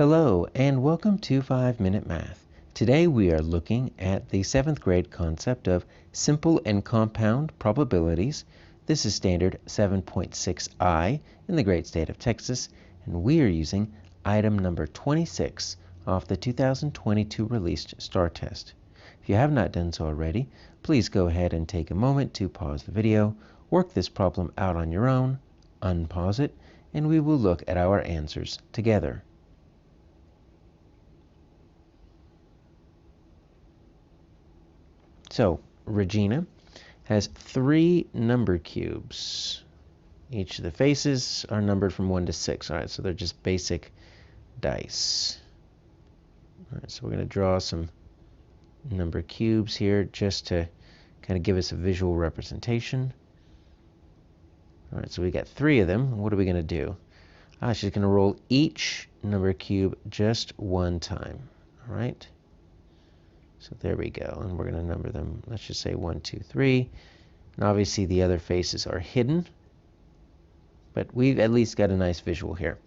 Hello and welcome to 5-Minute Math. Today we are looking at the 7th grade concept of simple and compound probabilities. This is standard 7.6i in the great state of Texas, and we are using item number 26 off the 2022 released STAAR test. If you have not done so already, please go ahead and take a moment to pause the video, work this problem out on your own, unpause it, and we will look at our answers together. So, Regina has 3 number cubes. Each of the faces are numbered from 1 to 6. All right, so they're just basic dice. All right, so we're going to draw some number cubes here just to kind of give us a visual representation. All right, so we got 3 of them. What are we going to do? She's going to roll each number cube just one time. All right. So there we go, and we're going to number them. Let's just say 1, 2, 3. And obviously the other faces are hidden, but we've at least got a nice visual here.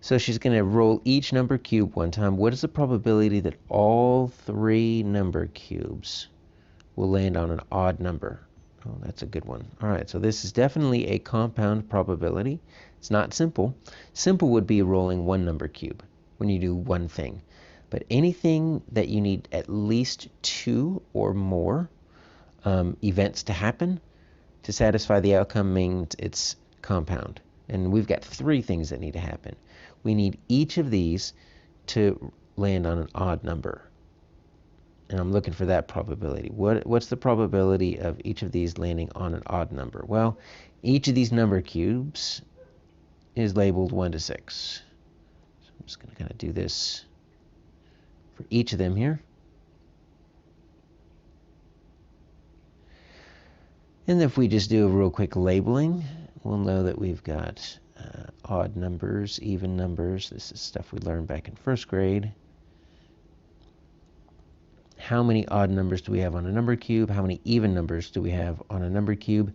So she's going to roll each number cube one time. What is the probability that all 3 number cubes will land on an odd number? Oh, that's a good one. All right, so this is definitely a compound probability. It's not simple. Simple would be rolling 1 number cube when you do one thing. But anything that you need at least 2 or more events to happen to satisfy the outcome means it's compound. And we've got 3 things that need to happen. We need each of these to land on an odd number. And I'm looking for that probability. What's the probability of each of these landing on an odd number? Well, each of these number cubes is labeled 1 to 6. So I'm just going to kind of do this for each of them here. And if we just do a real quick labeling, we'll know that we've got odd numbers, even numbers. This is stuff we learned back in 1st grade. How many odd numbers do we have on a number cube? How many even numbers do we have on a number cube?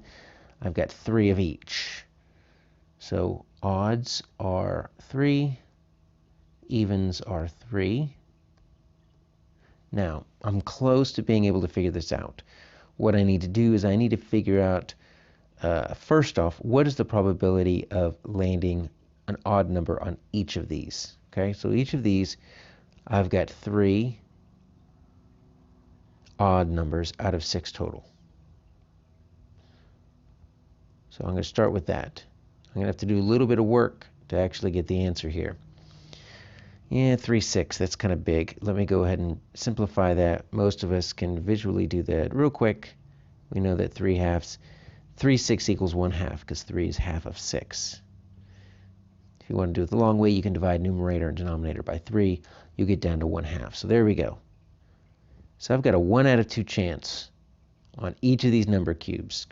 I've got 3 of each. So odds are 3, evens are 3. Now, I'm close to being able to figure this out. What I need to do is I need to figure out, first off, what is the probability of landing an odd number on each of these? Okay, so each of these, I've got 3 odd numbers out of 6 total. So I'm going to start with that. I'm going to have to do a little bit of work to actually get the answer here. Yeah, 3, 6, that's kind of big. Let me go ahead and simplify that. Most of us can visually do that real quick. We know that 3 halves, 3 6 equals 1 half, because 3 is half of 6. If you want to do it the long way, you can divide numerator and denominator by 3. You get down to 1 half. So there we go. So I've got a 1 out of 2 chance on each of these number cubes,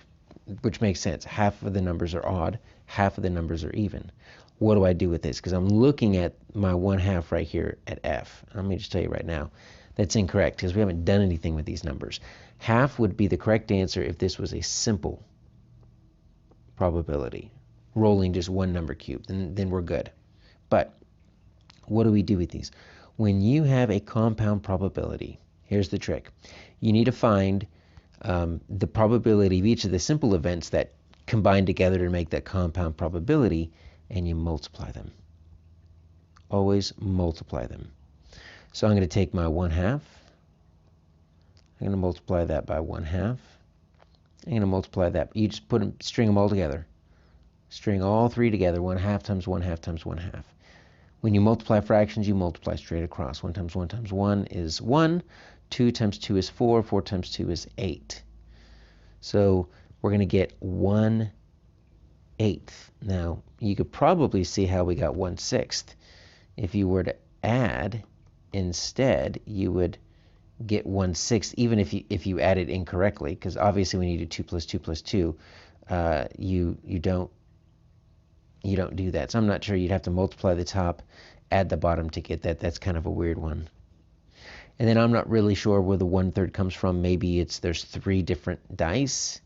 which makes sense. Half of the numbers are odd, half of the numbers are even. What do I do with this? Because I'm looking at my 1 half right here at f. Let me just tell you right now, that's incorrect because we haven't done anything with these numbers. Half would be the correct answer if this was a simple probability, rolling just 1 number cube, then we're good. But what do we do with these? When you have a compound probability, here's the trick. You need to find the probability of each of the simple events that combine together to make that compound probability, and you multiply them. Always multiply them. So I'm going to take my 1 half. I'm going to multiply that by 1 half. I'm going to multiply that. You just string them all together. String all 3 together. 1 half times 1 half times 1 half. When you multiply fractions, you multiply straight across. 1 times 1 times 1 is 1. 2 times 2 is 4. 4 times 2 is 8. So we're going to get 1/8. Now, you could probably see how we got 1/6. If you were to add instead, you would get 1/6, even if you added incorrectly, because obviously when you do 2 plus 2 plus 2, you don't do that. So I'm not sure. You'd have to multiply the top, add the bottom to get that. That's kind of a weird one. And then I'm not really sure where the 1/3 comes from. Maybe there's 3 different dice.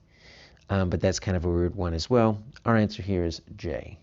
But that's kind of a weird one as well. Our answer here is J.